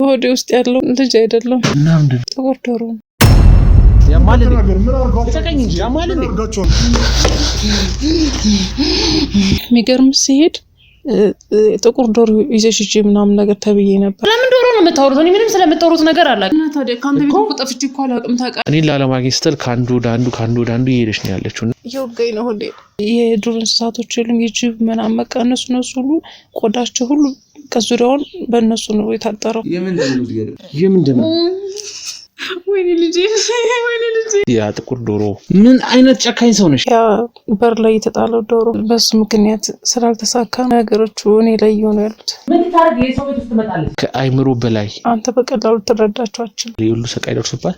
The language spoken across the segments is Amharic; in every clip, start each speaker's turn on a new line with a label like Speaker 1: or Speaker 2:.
Speaker 1: ሆዴ ውስጥ ያለው ልጅ አይደለም
Speaker 2: እና ምንድን
Speaker 1: ጥቁር ዶሮ
Speaker 2: ያማል እንዴ?
Speaker 3: ምን አርጋችሁ
Speaker 2: ተቀኝ እንጂ ያማል እንዴ?
Speaker 1: የሚገርም ሲሄድ ጥቁር ዶሮ ይዘሽጂ ምናምን ነገር ተብዬ ነበር።
Speaker 4: ለምን ዶሮ ነው የምታወሩት? እኔ ምንም ስለምታወሩት ነገር አላውቅም።
Speaker 1: እና ታዲያ ካንተ ቤት ቁጥፍጭ እኮ አላውቅም ታውቃለህ።
Speaker 2: እኔ ላለማግኘት ስትል ካንዱ ወደ አንዱ እየሄደች ነው ያለችው።
Speaker 1: ይወጋኝ ነው ሆዴ። የዱር እንስሳቶች የሉም የጅብ ምናምን በቃ እነሱ ሁሉ ቆዳቸው ሁሉ ከዙሪያውን በእነሱ ነው የታጠረው።
Speaker 2: የምንድን ነው?
Speaker 1: ወይኔ ልጄ
Speaker 2: ያ ጥቁር ዶሮ ምን አይነት ጨካኝ ሰው ነሽ?
Speaker 1: ያ በር ላይ የተጣለው ዶሮ በሱ ምክንያት ስላልተሳካ ነገሮቹ እኔ ላይ እየሆኑ ያሉት።
Speaker 4: ምን ታርግ የሰው ቤት ውስጥ ትመጣለች?
Speaker 2: ከአይምሮ በላይ
Speaker 1: አንተ በቀላሉ ትረዳቸው አትችልም።
Speaker 2: ሁሉ ሰቃይ ደርሶባት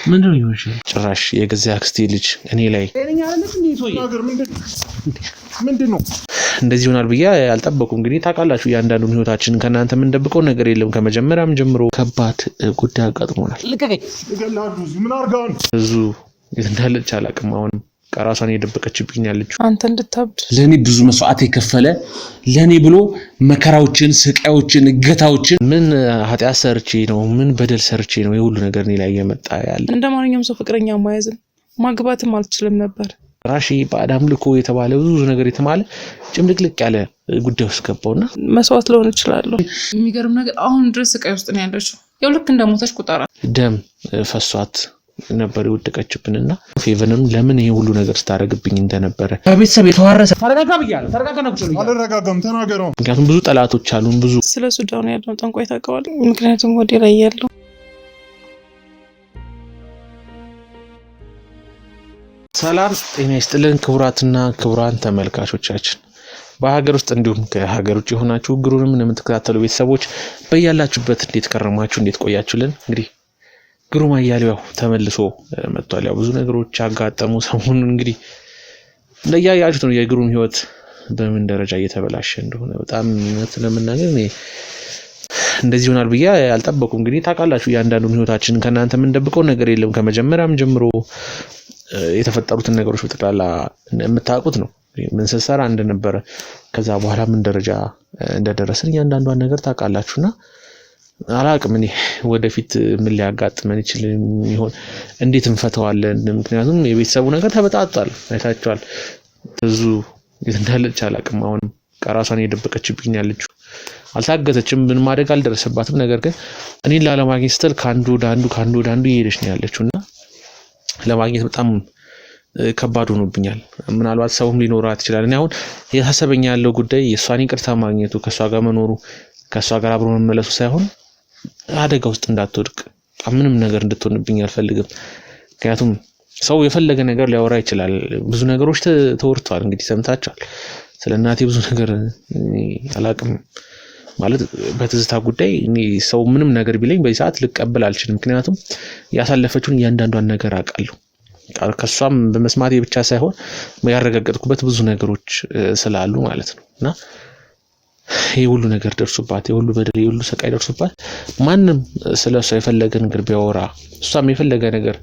Speaker 2: ምንድን ነው ይሆንሽ? ጭራሽ የገዛ አክስቴ ልጅ እኔ ላይ
Speaker 3: ምንድን ነው
Speaker 2: እንደዚህ ይሆናል ብዬ አልጠበቁም። እንግዲህ ታውቃላችሁ እያንዳንዱን ህይወታችን ከእናንተ የምንደብቀው ነገር የለም። ከመጀመሪያም ጀምሮ ከባድ ጉዳይ አጋጥሞናል።
Speaker 4: ልቀቀኝ።
Speaker 3: ምን አርጋን
Speaker 2: ብዙ እንዳለች አላውቅም። አሁንም ራሷን የደበቀችብኝ ያለችው
Speaker 1: አንተ እንድታብድ
Speaker 5: ለኔ ብዙ መስዋዕት የከፈለ ለኔ ብሎ መከራዎችን፣ ስቃዮችን፣ እገታዎችን
Speaker 2: ምን ኃጢአት ሰርቼ ነው ምን በደል ሰርቼ ነው የሁሉ ነገር እኔ ላይ እየመጣ ያለ?
Speaker 1: እንደማንኛውም ሰው ፍቅረኛ ማያዝም ማግባትም አልችልም ነበር።
Speaker 2: ራሺ በአዳም ልኮ የተባለ ብዙ ነገር የተማለ ጭምልቅልቅ ያለ ጉዳይ ውስጥ ገባውና
Speaker 1: መስዋዕት ልሆን እችላለሁ። የሚገርም ነገር አሁን ድረስ ስቃይ ውስጥ ነው ያለችው። ያው ልክ እንደሞተች ቁጠራ
Speaker 2: ደም ፈሷት ነበር የወደቀችብንና ፌቨንም ለምን ይሄ ሁሉ ነገር ስታረግብኝ እንደነበረ
Speaker 5: ከቤተሰብ የተዋረሰ
Speaker 4: ተረጋጋ ብያለሁ። ተረጋጋ ነው ብቻ
Speaker 3: አልረጋጋም ተናገረው።
Speaker 2: ምክንያቱም ብዙ ጠላቶች አሉን። ብዙ
Speaker 1: ስለ ሱዳን ያለው ጠንቋይ ታውቀዋለህ? ምክንያቱም ወዴ ላይ ያለው
Speaker 2: ሰላም ጤና ይስጥልን ክቡራትና ክቡራን ተመልካቾቻችን በሀገር ውስጥ እንዲሁም ከሀገር ውጭ የሆናችሁ ግሩንም የምትከታተሉ ቤተሰቦች በእያላችሁበት እንዴት ከረማችሁ እንዴት ቆያችሁልን? እንግዲህ ግሩም አያሌው ተመልሶ መጥቷል። ያው ብዙ ነገሮች አጋጠሙ ሰሞኑን። እንግዲህ እንደያያችሁት ነው የግሩም ህይወት በምን ደረጃ እየተበላሸ እንደሆነ በጣም ለምናገር እኔ እንደዚህ ይሆናል ብዬ አልጠበቁም። እንግዲህ ታውቃላችሁ እያንዳንዱን ህይወታችን ከእናንተ የምንደብቀው ነገር የለም። ከመጀመሪያም ጀምሮ የተፈጠሩትን ነገሮች በጠቅላላ የምታውቁት ነው። ምን ስሰራ እንደነበረ ከዛ በኋላ ምን ደረጃ እንደደረሰን እያንዳንዷን ነገር ታውቃላችሁና አላቅም እኔ ወደፊት ምን ሊያጋጥመን ይችላል እንዴት እንፈተዋለን? ምክንያቱም የቤተሰቡ ነገር ተበጣጣል አይታችኋል። ብዙ እንዳለች አላቅም። አሁንም ራሷን የደበቀችብኝ ያለችው አልታገተችም። ምን ማድረግ አልደረሰባትም። ነገር ግን እኔን ላለማግኘት ስትል ካንዱ ወደ አንዱ እየሄደች ነው ያለችውና ለማግኘት በጣም ከባድ ሆኖብኛል። ምናልባት ሰውም ሊኖራት ይችላል። እኔ አሁን የታሰበኝ ያለው ጉዳይ የሷን ይቅርታ ማግኘቱ ከሷ ጋር መኖሩ ከሷ ጋር አብሮ መመለሱ ሳይሆን አደጋ ውስጥ እንዳትወድቅ ምንም ነገር እንድትሆንብኝ አልፈልግም። ምክንያቱም ሰው የፈለገ ነገር ሊያወራ ይችላል። ብዙ ነገሮች ተወርቷል። እንግዲህ ሰምታችኋል። ስለ እናቴ ብዙ ነገር አላቅም ማለት በትዝታ ጉዳይ እኔ ሰው ምንም ነገር ቢለኝ በዚህ ሰዓት ልቀበል አልችልም። ምክንያቱም ያሳለፈችውን እያንዳንዷን ነገር አውቃለሁ። ከሷም በመስማቴ ብቻ ሳይሆን ያረጋገጥኩበት ብዙ ነገሮች ስላሉ ማለት ነውና ይሄ ሁሉ ነገር ደርሶባት የሁሉ በደል የሁሉ ሰቃይ ደርሶባት ማንም ስለሷ የፈለገ ነገር ቢያወራ እሷም የፈለገ ነገር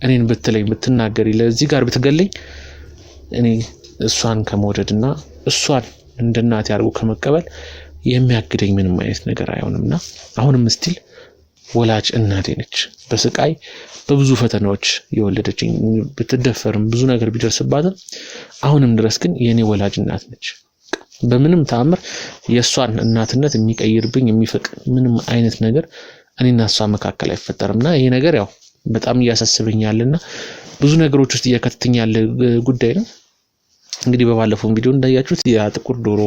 Speaker 2: እኔን ብትለኝ ብትናገር ለዚህ ጋር ብትገለኝ እኔ እሷን ከመውደድና እሷን እንደ እናቴ አድርጎ ከመቀበል የሚያግደኝ ምንም አይነት ነገር አይሆንምና አሁንም ስቲል ወላጅ እናቴ ነች። በስቃይ በብዙ ፈተናዎች የወለደችኝ ብትደፈርም ብዙ ነገር ቢደርስባትም አሁንም ድረስ ግን የኔ ወላጅ እናት ነች። በምንም ተአምር የሷን እናትነት የሚቀይርብኝ የሚፈቅ ምንም አይነት ነገር እኔና እሷ መካከል አይፈጠርምና ይሄ ነገር ያው በጣም እያሳስበኛልና ብዙ ነገሮች ውስጥ እየከተተኝ ያለ ጉዳይ ነው። እንግዲህ በባለፈው ቪዲዮ እንዳያችሁት ያ ጥቁር ዶሮ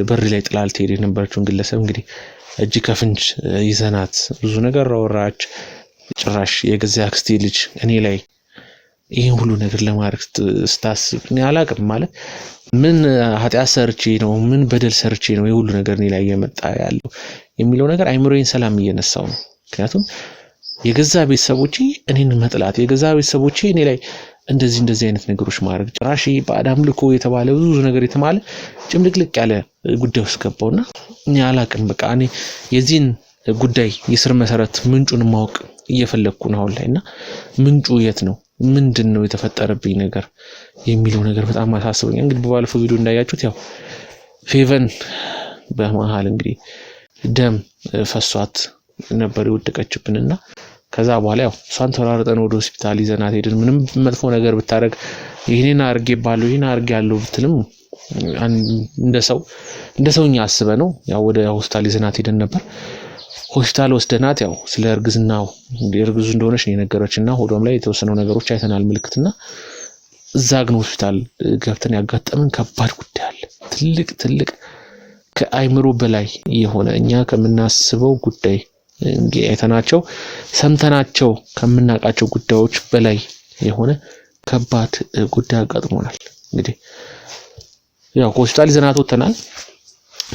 Speaker 2: በር ላይ ጥላል ትሄድ የነበረችውን ግለሰብ እንግዲህ እጅ ከፍንጅ ይዘናት ብዙ ነገር አወራች። ጭራሽ የገዛ አክስቴ ልጅ እኔ ላይ ይሄን ሁሉ ነገር ለማድረግ ስታስብ እኔ አላቅም ማለት ምን ኃጢአት ሰርቼ ነው ምን በደል ሰርቼ ነው የሁሉ ነገር እኔ ላይ እየመጣ ያለው የሚለው ነገር አይምሮዬን ሰላም እየነሳው ነው። ምክንያቱም የገዛ ቤተሰቦቼ እኔን መጥላት የገዛ ቤተሰቦቼ እኔ ላይ እንደዚህ አይነት ነገሮች ማድረግ ጭራሽ በአዳም ልኮ የተባለ ብዙ ነገር የተማለ ጭምልቅልቅ ያለ ጉዳይ ውስጥ ገባውና እኔ አላቅም በቃ እኔ የዚህን ጉዳይ የስር መሰረት ምንጩን ማወቅ እየፈለኩ ነው አሁን ላይና ምንጩ የት ነው ምንድነው የተፈጠረብኝ ነገር የሚለው ነገር በጣም አሳስቦኛል። እንግዲህ በባለፈው ቪዲዮ እንዳያችሁት ያው ፌቨን በመሃል እንግዲህ ደም ፈሷት ነበር የወደቀችብንና ከዛ በኋላ ያው እሷን ተራርጠን ወደ ሆስፒታል ይዘናት ሄድን። ምንም መጥፎ ነገር ብታረግ ይሄንን አርጌባለሁ ይሄን አርጌያለሁ ብትልም እንደ ሰውኛ አስበ ነው ያው ወደ ሆስፒታል ይዘናት ሄደን ነበር። ሆስፒታል ወስደናት ያው ስለ እርግዝናው እርግዙ እንደሆነች ነው የነገረችና ሆዷም ላይ የተወሰነው ነገሮች አይተናል ምልክትና እዛ ግን ሆስፒታል ገብተን ያጋጠመን ከባድ ጉዳይ አለ። ትልቅ ከአይምሮ በላይ የሆነ እኛ ከምናስበው ጉዳይ አይተናቸው ሰምተናቸው ከምናቃቸው ጉዳዮች በላይ የሆነ ከባድ ጉዳይ አጋጥሞናል። እንግዲህ ያው ሆስፒታል ይዘናት ወጥተናል።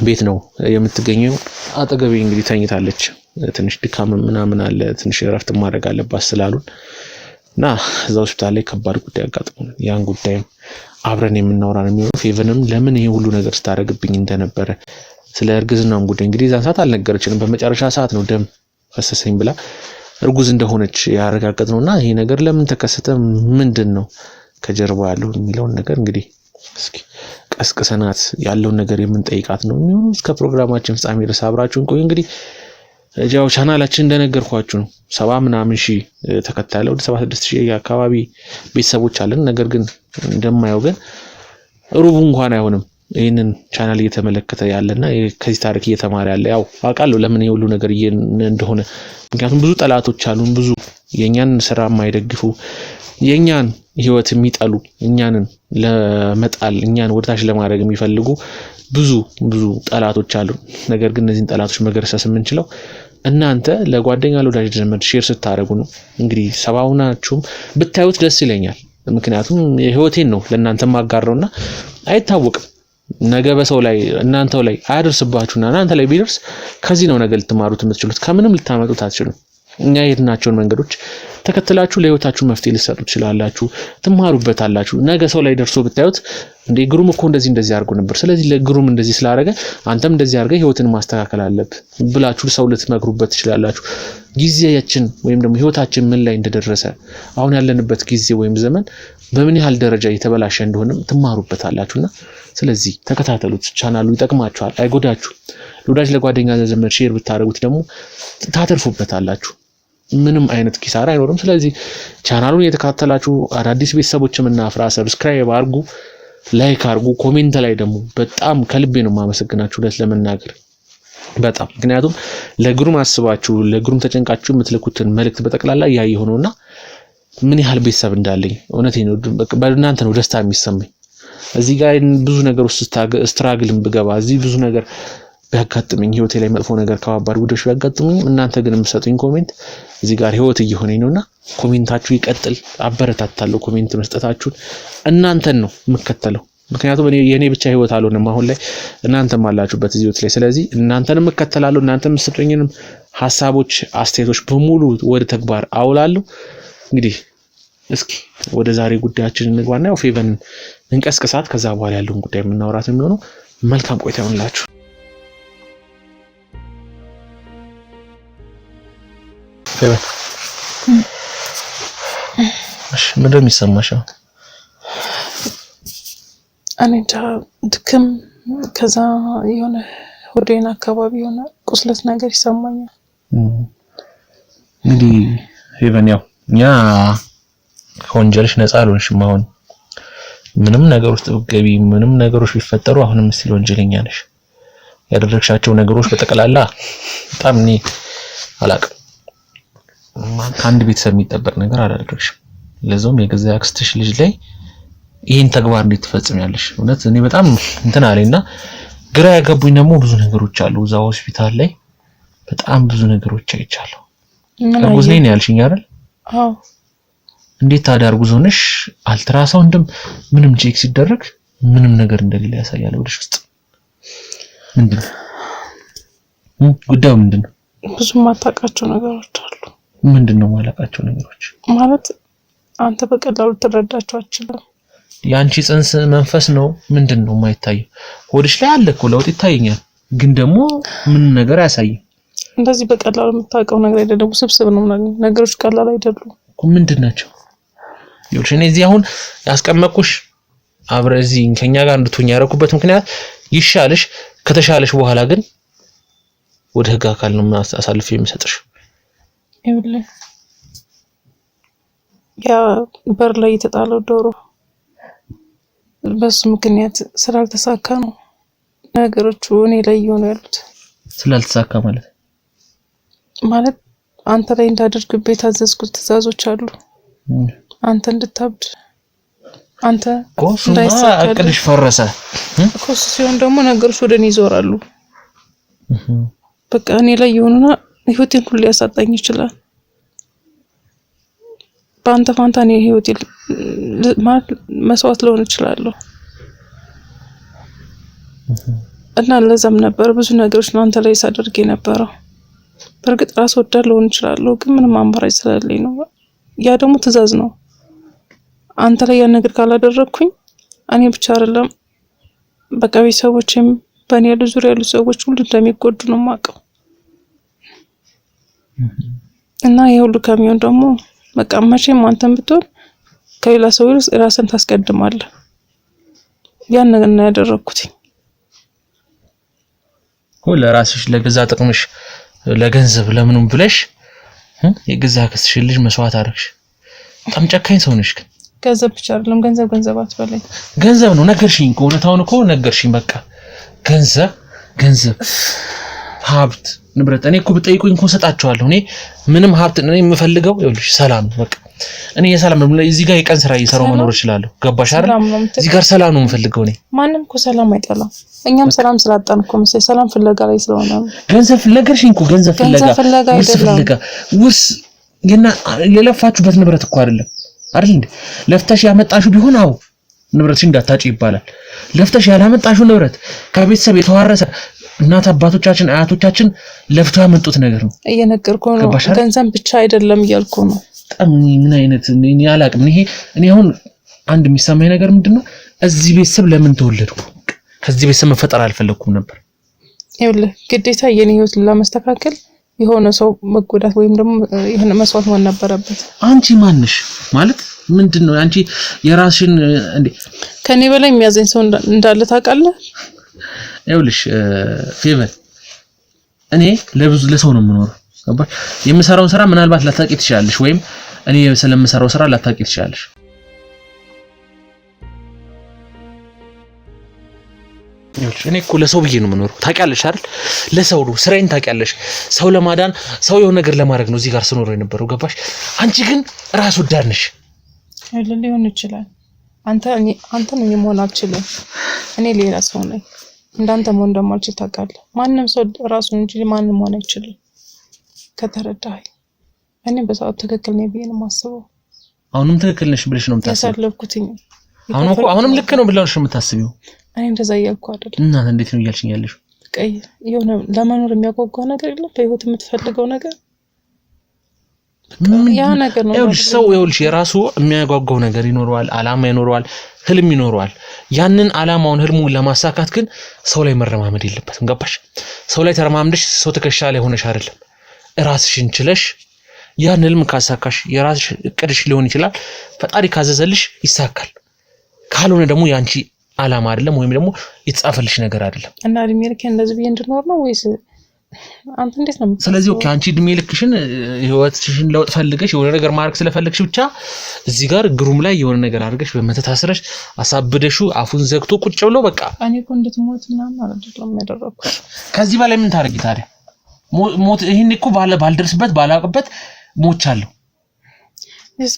Speaker 2: ቤት ነው የምትገኘው። አጠገቤ እንግዲህ ተኝታለች። ትንሽ ድካም ምናምን አለ፣ ትንሽ እረፍት ማድረግ አለባት ስላሉና እዛ ሆስፒታል ላይ ከባድ ጉዳይ አጋጥሞናል። ያን ጉዳይም አብረን የምናወራ ነው የሚሆነው። ፌቨንም ለምን ይሄ ሁሉ ነገር ስታደርግብኝ እንደነበረ ስለ እርግዝናም ጉዳይ እንግዲህ ዛን ሰዓት አልነገረችንም። በመጨረሻ ሰዓት ነው ደም ፈሰሰኝ ብላ እርጉዝ እንደሆነች ያረጋገጥነውና ይሄ ነገር ለምን ተከሰተ ምንድነው ከጀርባው ያለው የሚለውን ነገር እንግዲህ እስኪ ቀስቅሰናት ያለው ነገር የምንጠይቃት ነው የሚሆነው። እስከ ፕሮግራማችን ፍጻሜ ድረስ አብራችሁን ቆዩ። እንግዲህ ያው ቻናላችን እንደነገርኳችሁ ነው 70 ምናምን ሺህ ተከታታይ ወደ 76,000 አካባቢ ቤተሰቦች አለን። ነገር ግን እንደማየው ግን ሩቡ እንኳን አይሆንም ይሄንን ቻናል እየተመለከተ ያለና ከዚህ ታሪክ እየተማረ ያለ ያው አውቃለሁ ለምን ይሄ ሁሉ ነገር እንደሆነ። ምክንያቱም ብዙ ጠላቶች አሉን፣ ብዙ የኛን ስራ የማይደግፉ የኛን ህይወት የሚጠሉ እኛንን ለመጣል እኛን ወደታች ለማድረግ የሚፈልጉ ብዙ ጠላቶች አሉ። ነገር ግን እነዚህን ጠላቶች መገርሰስ የምንችለው እናንተ ለጓደኛ ለወዳጅ ዘመድ ሼር ስታደርጉ ነው። እንግዲህ ሰባውናችሁም ብታዩት ደስ ይለኛል። ምክንያቱም ህይወቴን ነው ለእናንተ ማጋራውና አይታወቅም ነገ በሰው ላይ እናንተው ላይ አያደርስባችሁና እናንተ ላይ ቢደርስ ከዚህ ነው ነገ ልትማሩት የምትችሉት። ከምንም ልታመጡት አትችሉም። እኛ የሄድናቸውን መንገዶች ተከትላችሁ ለህይወታችሁ መፍትሄ ልትሰጡ ትችላላችሁ፣ ትማሩበታላችሁ። ነገ ሰው ላይ ደርሶ ብታዩት እንዴ ግሩም እኮ እንደዚህ አድርጎ ነበር፣ ስለዚህ ለግሩም እንደዚህ ስላደረገ አንተም እንደዚህ አድርገህ ህይወትን ማስተካከል አለብህ ብላችሁ ሰው ልትመክሩበት ትችላላችሁ። ጊዜያችን ወይም ደግሞ ህይወታችን ምን ላይ እንደደረሰ አሁን ያለንበት ጊዜ ወይም ዘመን በምን ያህል ደረጃ የተበላሸ እንደሆነም ትማሩበታላችሁና ስለዚህ ተከታተሉት። ቻናሉ ይጠቅማችኋል፣ አይጎዳችሁም። ለወዳጅ ለጓደኛ ዘመድ ሼር ብታደርጉት ደግሞ ታተርፉበታላችሁ። ምንም አይነት ኪሳራ አይኖርም። ስለዚህ ቻናሉን የተከታተላችሁ አዳዲስ ቤተሰቦችም እና አፍራ ሰብስክራይብ አድርጉ፣ ላይክ አድርጉ። ኮሜንት ላይ ደግሞ በጣም ከልቤ ነው ማመሰግናችሁ ለመናገር በጣም ምክንያቱም ለግሩም አስባችሁ ለግሩም ተጨንቃችሁ የምትልኩትን መልእክት በጠቅላላ ያየው ነውና ምን ያህል ቤተሰብ እንዳለኝ እውነቴን ነው በእናንተ ነው ደስታ የሚሰማኝ። እዚህ ጋር ብዙ ነገር ውስጥ ስትራግልም ብገባ እዚህ ብዙ ነገር ቢያጋጥመኝ ህይወቴ ላይ መጥፎ ነገር ከባባድ ጉዳዮች ቢያጋጥሙኝ እናንተ ግን የምትሰጡኝ ኮሜንት እዚህ ጋር ህይወት እየሆነኝ ነውና ኮሜንታችሁ ይቀጥል። አበረታታለሁ። ኮሜንት መስጠታችሁን እናንተን ነው የምከተለው። ምክንያቱም የኔ ብቻ ህይወት አልሆነም አሁን ላይ እናንተም አላችሁበት እዚህ ህይወት ላይ። ስለዚህ እናንተንም እከተላለሁ። እናንተም የምትሰጡኝንም ሐሳቦች አስተያየቶች በሙሉ ወደ ተግባር አውላለሁ። እንግዲህ እስኪ ወደ ዛሬ ጉዳያችን እንግባና ያው ፌቨንን እንቀስቅሳት ከዛ በኋላ ያለውን ጉዳይ የምናወራት የሚሆነው። መልካም ቆይታ ይሁንላችሁ። ፌቨን እሺ ምንድን ነው የሚሰማሽ?
Speaker 1: እኔ ድክም ከዛ የሆነ ሆዴን አካባቢ የሆነ ቁስለት ነገር ይሰማኛል።
Speaker 2: እንግዲህ ፌቨን ያው ኛ ከወንጀልሽ ነፃ አልሆንሽም። አሁን ምንም ነገር ውስጥ ገቢ ምንም ነገሮች ቢፈጠሩ አሁንም እስቲ ወንጀለኛ ነሽ። ያደረግሻቸው ነገሮች በተቀላላ በጣም እኔ አላቅም። ከአንድ ቤተሰብ የሚጠበቅ ነገር አላደረግሽም። ለዛውም የገዛ አክስትሽ ልጅ ላይ ይሄን ተግባር እንዴት ትፈጽሚያለሽ? እውነት እኔ በጣም እንትን አለኝና ግራ ያገቡኝ ደግሞ ብዙ ነገሮች አሉ። እዛ ሆስፒታል ላይ በጣም ብዙ ነገሮች አይቻለሁ። እርጉዝ ነኝ ያልሽኝ አይደል?
Speaker 1: አዎ።
Speaker 2: እንዴት ታዲያ እርጉዝ ሆነሽ አልትራሳውንድም ምንም ቼክ ሲደረግ ምንም ነገር እንደሌለ ያሳያል ወደሽ ውስጥ? ምንድነው ጉዳዩ? ምንድነው?
Speaker 1: ብዙ ማጣቃቸው ነገሮች አሉ።
Speaker 2: ምንድነው ማላቃቸው ነገሮች?
Speaker 1: ማለት አንተ በቀላሉ ትረዳቸው አትችልም።
Speaker 2: ያንቺ ጽንስ መንፈስ ነው ምንድነው የማይታየው? ሆድሽ ላይ አለ እኮ ለውጥ ይታየኛል፣ ግን ደግሞ ምን ነገር አያሳይም።
Speaker 1: እንደዚህ በቀላሉ የምታውቀው ነገር አይደለም፣ ውስብስብ ነው ነገሮች፣ ቀላል አይደሉም።
Speaker 2: ምንድናቸው? ይኸውልሽ እኔ እዚህ አሁን ያስቀመጥኩሽ አብረን እዚህ ከኛ ጋር እንድትሆኝ ያደረኩበት ምክንያት ይሻልሽ ከተሻለሽ በኋላ ግን ወደ ህግ አካል ነው አሳልፌ የሚሰጥሽ።
Speaker 1: ይኸውልህ ያ በር ላይ የተጣለው ዶሮ በሱ ምክንያት ስላልተሳካ ነው ነገሮቹ እኔ ላይ እየሆኑ ያሉት።
Speaker 2: ስላልተሳካ ማለት
Speaker 1: አንተ ላይ እንዳደርግብህ የታዘዝኩት ትዕዛዞች አሉ። አንተ እንድታብድ አንተ
Speaker 2: እንዳይሳካልህ አቅድሽ ፈረሰ
Speaker 1: እኮ ሲሆን ደግሞ ነገሮች ወደ እኔ ይዞራሉ። በቃ እኔ ላይ የሆኑና ህይወቴን ሁሉ ሊያሳጣኝ ይችላል። በአንተ ፋንታ እኔ ህይወቴን መስዋዕት ልሆን እችላለሁ እና ለዛም ነበር ብዙ ነገሮች ነው አንተ ላይ ሳደርግ የነበረው። በእርግጥ ራስ ወዳድ ልሆን እችላለሁ ግን ምንም አማራጭ ስለሌለኝ ነው። ያ ደግሞ ትዕዛዝ ነው። አንተ ላይ ያን ነገር ካላደረኩኝ እኔ ብቻ አይደለም በቃ ቤተሰቦቼም በእኔ ያሉ ዙሪያ ያሉ ሰዎች ሁሉ እንደሚጎዱ ነው የማውቀው። እና የሁሉ ከሚሆን ደግሞ በቃ መቼም አንተም ብትሆን ከሌላ ሰው ይልቅ ራስን ታስቀድማለህ። ያን ነገር ነው ያደረኩት።
Speaker 2: ሁሉ ራስሽ ለገዛ ጥቅምሽ ለገንዘብ ለምንም ብለሽ የገዛ ከስሽ ልጅ መስዋዕት አደረግሽ። በጣም ጨካኝ ሰው ነሽ።
Speaker 1: ገንዘብ ብቻ አይደለም ገንዘብ አትበለኝ።
Speaker 2: ገንዘብ ነው ነገርሽኝ እኮ እውነታውን እኮ ነገርሽኝ። በቃ ገንዘብ ሀብት ንብረት እኔ እኮ ብጠይቁኝ እኮ ሰጣቸዋለሁ። እኔ ምንም ሀብት እኔ የምፈልገው ይኸውልሽ ሰላም ነው። በቃ እኔ የሰላም እዚህ ጋር የቀን ስራ እየሰራው መኖር እችላለሁ። ገባሽ አይደል? እዚህ ጋር ሰላም ነው የምፈልገው እኔ።
Speaker 1: ማንም እኮ ሰላም አይጠላም። እኛም ሰላም ስላጣን እኮ መሰለኝ ሰላም ፍለጋ ላይ ስለሆነ ነው።
Speaker 2: ገንዘብ ነገርሽኝ እኮ ገንዘብ ፍለጋ ውርስ እና የለፋችሁበት ንብረት እኮ አይደል እንዴ? ለፍተሽ ያመጣሽው ቢሆን አው ንብረትሽ እንዳታጪ ይባላል። ለፍተሽ ያላመጣሽው ንብረት ከቤተሰብ የተዋረሰ እናት አባቶቻችን አያቶቻችን ለፍተው ያመጡት ነገር ነው።
Speaker 1: እየነገርኩህ ነው። ገንዘብ ብቻ አይደለም እያልኩ ነው።
Speaker 2: በጣም ምን አይነት እኔ አላቅም። ይሄ እኔ አሁን አንድ የሚሰማኝ ነገር ምንድነው እዚህ ቤተሰብ ለምን ተወለድኩ? ከዚህ ቤተሰብ መፈጠር አልፈለኩም ነበር።
Speaker 1: ይኸውልህ ግዴታ የኔ ህይወት ለማስተካከል የሆነ ሰው መጎዳት ወይም ደግሞ የሆነ መስዋዕት መሆን ነበረበት።
Speaker 2: አንቺ ማንሽ ማለት ምንድነው? አንቺ የራስሽን እንዴ
Speaker 1: ከኔ በላይ የሚያዘኝ ሰው እንዳለ ታውቃለህ?
Speaker 2: ይኸውልሽ ፌቨር እኔ ለሰው ነው የምኖረው። ገባሽ? የምሰራውን ስራ ምናልባት ላታውቂ ትችላለሽ ወይም እኔ ስለምሰራው ስራ ላታውቂ ትችላለሽ። እኔ እኮ ለሰው ብዬ ነው የምኖረው ታውቂያለሽ አይደል? ለሰው ነው ስራዬን ታውቂያለሽ። ሰው ለማዳን ሰው የሆነ ነገር ለማድረግ ነው እዚህ ጋር ስኖር የነበረው። ገባሽ? አንቺ ግን ራስ ወዳድ ነሽ።
Speaker 1: ሊሆን ይችላል። አንተ ነው መሆን አልችልም። እኔ ሌላ ሰው ነኝ። እንዳንተ መሆን እንደማልችል ታውቃለህ። ማንም ሰው ራሱን እንጂ ማንም መሆን አይችልም። ከተረዳኸኝ እኔ በሰዓቱ ትክክል ነኝ ብዬ ነው የማስበው።
Speaker 2: አሁንም ትክክል ነሽ ብለሽ ነው የምታስቢው?
Speaker 1: ያሳለፍኩትኝ
Speaker 2: አሁንም ልክ ነው ብለሽ ነው የምታስቢው?
Speaker 1: እኔ እንደዛ እያልኩ አይደል።
Speaker 2: እና እንዴት ነው እያልሽኝ ያለሽ?
Speaker 1: ቀይ የሆነ ለመኖር የሚያጓጓ ነገር የለም በህይወት የምትፈልገው ነገር ያ ነገር ነው።
Speaker 2: ይኸውልሽ የራሱ የሚያጓጓው ነገር ይኖረዋል፣ አላማ ይኖረዋል፣ ህልም ይኖረዋል። ያንን አላማውን ህልሙን ለማሳካት ግን ሰው ላይ መረማመድ የለበትም። ገባሽ? ሰው ላይ ተረማምደሽ ሰው ትከሻ ላይ ሆነሽ አይደለም ራስሽን ችለሽ ያን ህልም ካሳካሽ የራስሽ እቅድሽ ሊሆን ይችላል። ፈጣሪ ካዘዘልሽ ይሳካል። ካልሆነ ደግሞ ያንቺ አላማ አይደለም ወይም ደግሞ የተጻፈልሽ ነገር አይደለም።
Speaker 1: እና እድሜ ልኬን እንደዚህ ብዬ እንድኖር ነው ወይስ አንተ እንዴት ነው?
Speaker 2: ስለዚህ ኦኬ አንቺ እድሜ ልክሽን ህይወትሽን ለውጥ ፈልገሽ የሆነ ነገር ማድረግ ስለፈለግሽ ብቻ እዚህ ጋር ግሩም ላይ የሆነ ነገር አድርገሽ በመተታሰረሽ አሳብደሹ አፉን ዘግቶ ቁጭ ብሎ በቃ
Speaker 1: እኔ እኮ እንድትሞት ምናምን አይደለም ያደረኩት።
Speaker 2: ከዚህ በላይ ምን ታረጊ ታዲያ? ሞት ይሄን እኮ ባልደርስበት ባላውቅበት ሞቻለሁ።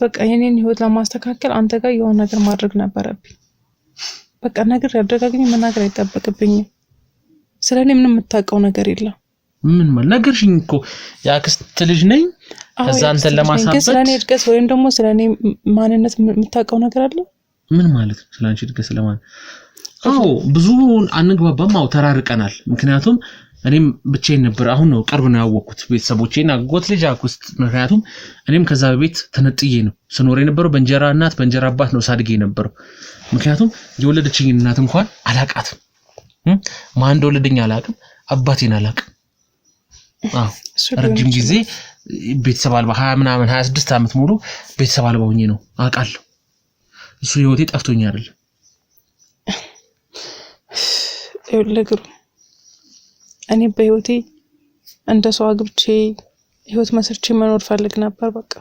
Speaker 1: በቃ የኔን ህይወት ለማስተካከል አንተ ጋር የሆነ ነገር ማድረግ ነበረብኝ። በቃ ነገር ያደረጋግኝ መናገር አይጠበቅብኝም። ስለኔ ምንም የምታውቀው ነገር የለም።
Speaker 2: ምን ማለት ነገርሽኝ እኮ ያክስት ልጅ ነኝ። ከዛ አንተን ለማሳበጥ
Speaker 1: ስለኔ እድገት ወይም ደግሞ ስለኔ ማንነት የምታውቀው ነገር አለ?
Speaker 2: ምን ማለት ነው? ስለአንቺ እድገት ስለማን? አዎ ብዙ አንግባባም። አዎ ተራርቀናል። ምክንያቱም እኔም ብቻዬን ነበር። አሁን ነው ቅርብ ነው ያወቅኩት ቤተሰቦቼን አጎት ልጅ አክስት። ምክንያቱም እኔም ከዛ በቤት ተነጥዬ ነው ስኖር የነበረው። በእንጀራ እናት በእንጀራ አባት ነው ሳድጌ የነበረው። ምክንያቱም የወለደችኝ እናት እንኳን አላቃትም። ማን እንደወለደኝ አላቅም፣ አባቴን አላቅም። አዎ ረጅም ጊዜ ቤተሰብ አልባ 20 ምናምን 26 ዓመት ሙሉ ቤተሰብ አልባ ሆኜ ነው አውቃለሁ።
Speaker 5: እሱ ህይወቴ ጠፍቶኝ አይደለም።
Speaker 1: ይኸውልህ እኔ በህይወቴ እንደ ሰው አግብቼ ህይወት መስርቼ መኖር ፈልግ ነበር በቃ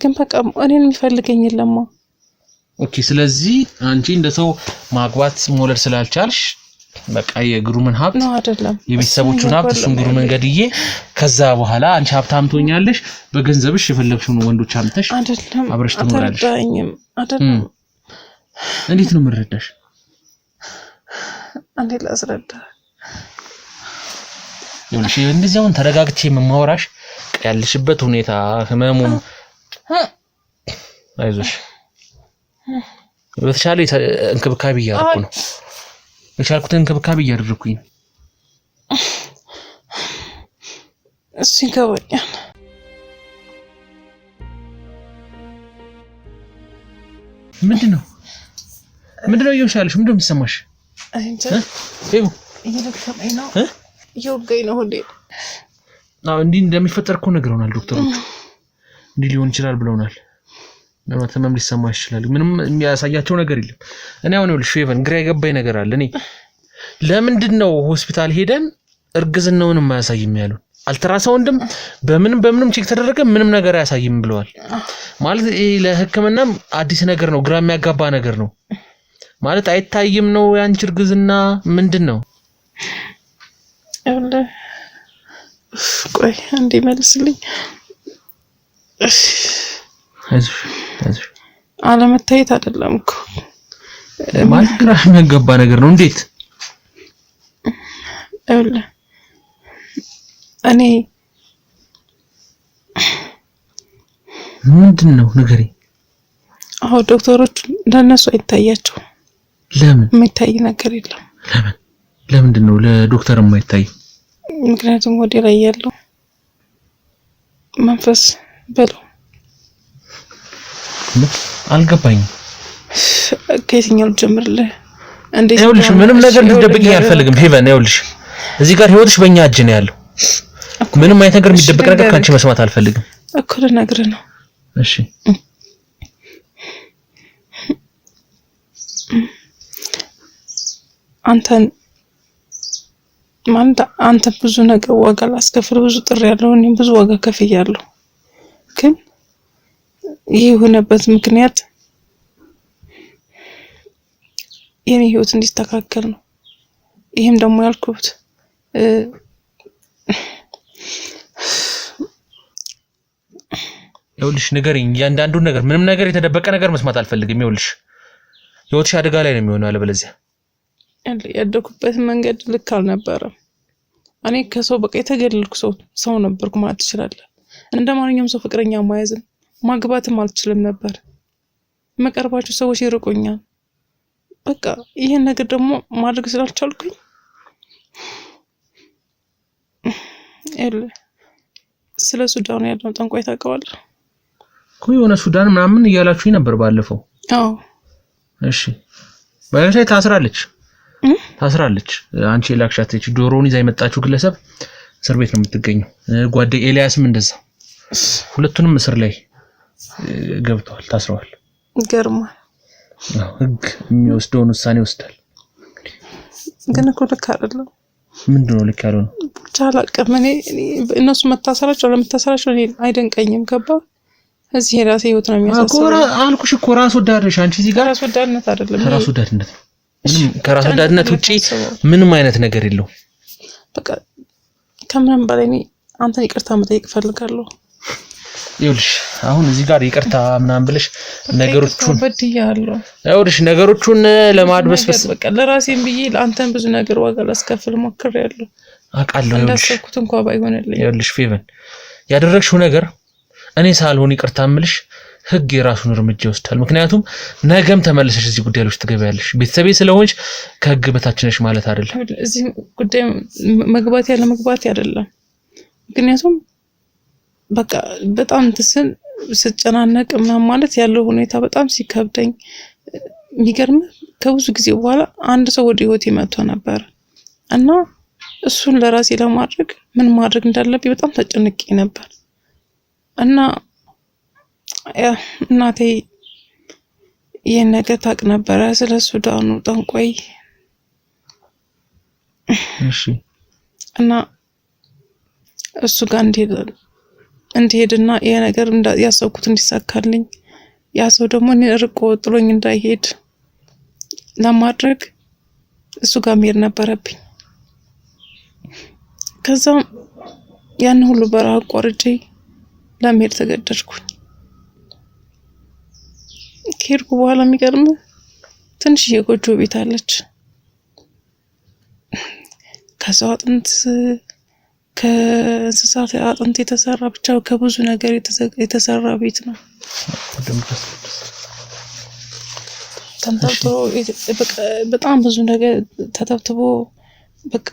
Speaker 1: ግን በቃ እኔን የሚፈልገኝ የለም።
Speaker 5: ኦኬ ስለዚህ አንቺ እንደ ሰው ማግባት መውለድ ስላልቻልሽ በቃ የግሩምን ሀብት
Speaker 1: ነው አይደለም
Speaker 5: የቤተሰቦቹን ሀብት እሱን ግሩምን ገድዬ ከዛ በኋላ አንቺ ሀብታም ትሆኛለሽ በገንዘብሽ የፈለግሽውን ወንዶች አምጥተሽ
Speaker 1: አይደለም
Speaker 5: አብረሽ ትኖራለሽ
Speaker 1: አይደለም
Speaker 5: እንዴት ነው የምረዳሽ
Speaker 1: አንዴ ላስረዳ
Speaker 5: ይኸውልሽ እንደዚያውን ተረጋግቼ የማወራሽ ያለሽበት ሁኔታ ህመሙም አይዞሽ በተቻለ እንክብካቤ እያደረኩ ነው የቻልኩትን እንክብካቤ እያደረኩኝ
Speaker 1: እሱ ይገባኛል
Speaker 5: ምንድነው እየውሻለሽ ምንድነው የሚሰማሽ
Speaker 1: አንተ
Speaker 5: ይኸው
Speaker 1: እየደከመኝ ነው እየወጋኝ ነው ሁሌ
Speaker 5: እንዲህ እንደሚፈጠር እኮ ነግረውናል ዶክተሮቹ እንዲህ ሊሆን ይችላል ብለውናል ለማተማም ሊሰማሽ ይችላል ምንም የሚያሳያቸው ነገር የለም እኔ አሁን ይኸውልሽ ፌቨን ግራ የገባኝ ነገር አለ እኔ ለምንድነው ሆስፒታል ሄደን እርግዝናውን የማያሳይም ያሉን አልትራሳውንድም በምንም ቼክ ተደረገ ምንም ነገር አያሳይም ብለዋል ማለት ለህክምናም አዲስ ነገር ነው ግራ የሚያጋባ ነገር ነው ማለት አይታይም ነው ያንቺ እርግዝና ምንድነው
Speaker 1: ቆይ አንዴ መልስልኝ
Speaker 5: አይዞሽ
Speaker 1: አለመታየት አይደለም እኮ
Speaker 5: ማለት ግራ የሚያጋባ ነገር ነው እንዴት
Speaker 1: እኔ
Speaker 5: ምንድነው ንገሪኝ
Speaker 1: አዎ ዶክተሮች ለነሱ አይታያቸው
Speaker 5: ለምን
Speaker 1: የሚታይ ነገር የለም
Speaker 5: ለምንድነው ለዶክተር የማይታይ
Speaker 1: ምክንያቱም ወዲ ላይ ያለው መንፈስ በለው
Speaker 5: አልገባኝም
Speaker 1: ከየትኛው ጀምርልህ እንዴት
Speaker 5: ይኸውልሽ ምንም ነገር ልትደብቂኝ አልፈልግም ሄቨን ይኸውልሽ እዚህ ጋር ህይወትሽ በእኛ እጅ ነው ያለው ምንም አይነት ነገር የሚደበቅ ነገር ካንቺ መስማት አልፈልግም
Speaker 1: እኮ ልነግርህ ነው
Speaker 5: እሺ
Speaker 1: አንተ ብዙ ነገር ዋጋ ላስከፍል ብዙ ጥሪ ያለው እኔ ብዙ ዋጋ ከፍያለሁ ግን ይሄ የሆነበት ምክንያት የኔ ህይወት እንዲስተካከል ነው ይሄም ደግሞ ያልኩት
Speaker 5: ይኸውልሽ ንገሪኝ ያንዳንዱን ነገር ምንም ነገር የተደበቀ ነገር መስማት አልፈልግም ይኸውልሽ ህይወትሽ አደጋ ላይ ነው የሚሆነው አለበለዚያ
Speaker 1: ያደኩበት መንገድ ልክ አልነበረም እኔ ከሰው በቃ የተገለልኩ ሰው ነበርኩ ማለት ትችላለህ እንደማንኛውም ሰው ፍቅረኛ ማያዝም ማግባትም አልችልም ነበር መቀርባቸው ሰዎች ይርቁኛል በቃ ይሄን ነገር ደግሞ ማድረግ ስላልቻልኩኝ ስለ ሱዳን ያለው ጠንቋይ ታውቀዋለህ
Speaker 5: እኮ የሆነ ሱዳን ምናምን እያላችሁኝ ነበር ባለፈው
Speaker 1: አዎ
Speaker 5: እሺ ባይሆን ታስራለች አንቺ ላክሻት እቺ ዶሮን ይዛ የመጣችው ግለሰብ እስር ቤት ነው የምትገኘው ጓደኛ ኤልያስም እንደዛ ሁለቱንም እስር ላይ ገብተዋል ታስረዋል
Speaker 1: ገርማ
Speaker 5: ህግ የሚወስደውን ውሳኔ ወስዳል
Speaker 1: ግን እኮ ልክ አይደለም
Speaker 5: ምንድነው ልክ ያልሆነው
Speaker 1: ቻላቀም እኔ እነሱ መታሰራቸው ለመታሰራቸው እኔ አይደንቀኝም ገባ እዚህ ራሴ ህይወት ነው የሚያሳስበው
Speaker 5: አልኩሽ እኮ ራስ ወዳድነሽ አንቺ እዚህ ጋር
Speaker 1: ራስ ወዳድነት አይደለም
Speaker 5: ራስ ወዳድነት ምንም ከራስ ወዳድነት ውጪ ምንም አይነት ነገር የለው
Speaker 1: በቃ ከምንም በላይ እኔ አንተን ይቅርታ መጠየቅ ፈልጋለሁ
Speaker 5: ይኸውልሽ አሁን እዚህ ጋር ይቅርታ ምናምን ብለሽ ነገሮቹን
Speaker 1: በድያለሁ
Speaker 5: ይኸውልሽ ነገሮቹን ለማድበስበስ
Speaker 1: በቃ ለራሴም ብዬ ለአንተን ብዙ ነገር ዋጋ ላስከፍል ሞክሬያለሁ
Speaker 5: አቃለሁ ይኸውልሽ
Speaker 1: እንዳሰብኩት እንኳን ባይሆንልኝ
Speaker 5: ይኸውልሽ ፌቨን ያደረግሽው ነገር እኔ ሳልሆን ይቅርታ ምልሽ ህግ የራሱን እርምጃ ይወስዳል ምክንያቱም ነገም ተመለሰሽ እዚህ ጉዳይ ላይ ትገበያለሽ ቤተሰቤ ስለሆንሽ ከህግ በታች ነሽ ማለት አይደለም
Speaker 1: እዚህ ጉዳይ መግባት ያለ መግባት አይደለም ምክንያቱም በቃ በጣም ስጨናነቅ ምናምን ማለት ያለው ሁኔታ በጣም ሲከብደኝ የሚገርም ከብዙ ጊዜ በኋላ አንድ ሰው ወደ ህይወቴ መጥቶ ነበር እና እሱን ለራሴ ለማድረግ ምን ማድረግ እንዳለብኝ በጣም ተጨንቄ ነበር እና እናቴ ይሄን ነገር ታውቅ ነበር ስለ ሱዳኑ ጠንቋይ?
Speaker 5: እሺ።
Speaker 1: እና እሱ ጋር እንዲሄድና ይሄ ነገር ያሰብኩት እንዲሳካልኝ ያ ሰው ደግሞ እኔ ርቆ ጥሎኝ እንዳይሄድ ለማድረግ እሱ ጋር መሄድ ነበረብኝ። ከዛ ያን ሁሉ በረሃ ቆርጬ ለመሄድ ተገደድኩኝ። ከሄድኩ በኋላ የሚገርም ትንሽ የጎጆ ቤት አለች። ከሰው አጥንት ከእንስሳት አጥንት የተሰራ ብቻ ከብዙ ነገር የተሰራ ቤት ነው። ተንጠልጥሎ በጣም ብዙ ነገር ተተብትቦ በቃ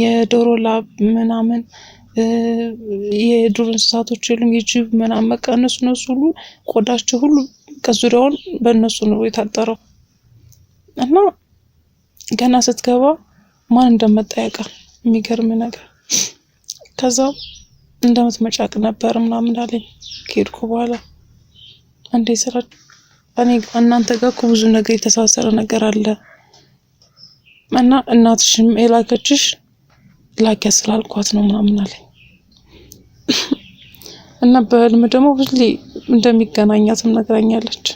Speaker 1: የዶሮ ላብ ምናምን የዱር እንስሳቶች ሁሉ የጅብ ምናምን በቃ እነሱ ሁሉ ቆዳቸው ሁሉ ከዙሪያውን በእነሱ ነው የታጠረው። እና ገና ስትገባ ማን እንደመጣ ያውቃል። የሚገርም ነገር። ከዛ እንደምትመጫቅ ነበር ምናምን አለኝ። ከሄድኩ በኋላ እንዴ ስራ እኔ እናንተ ጋር እኮ ብዙ ነገር የተሳሰረ ነገር አለ እና እናትሽም የላከችሽ ላኪያ ስላልኳት ነው ምናምን አለኝ። እና በህልም ደግሞ ሁሌ እንደሚገናኛትም ነግራኛለች።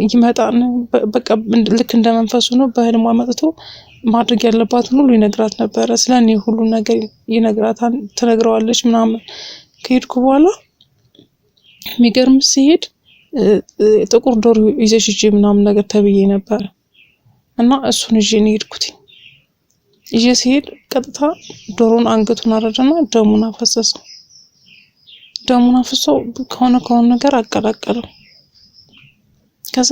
Speaker 1: ይመጣን በቃ ልክ እንደመንፈሱ ነው። በህልሟ መጥቶ ማድረግ ያለባትን ሁሉ ይነግራት ነበር። ስለኔ ሁሉ ነገር ይነግራታል፣ ትነግረዋለች ምናምን። ከሄድኩ በኋላ የሚገርም ሲሄድ ጥቁር ዶሮ ይዘሽ ሂጂ ምናምን ነገር ተብዬ ነበር እና እሱን ይዤ ነው የሄድኩት። ይዤ ሲሄድ ቀጥታ ዶሮን አንገቱን አረደና ደሙን አፈሰሰው። ደሙን አፍሶ ከሆነ ነገር አቀላቀለው። ከዛ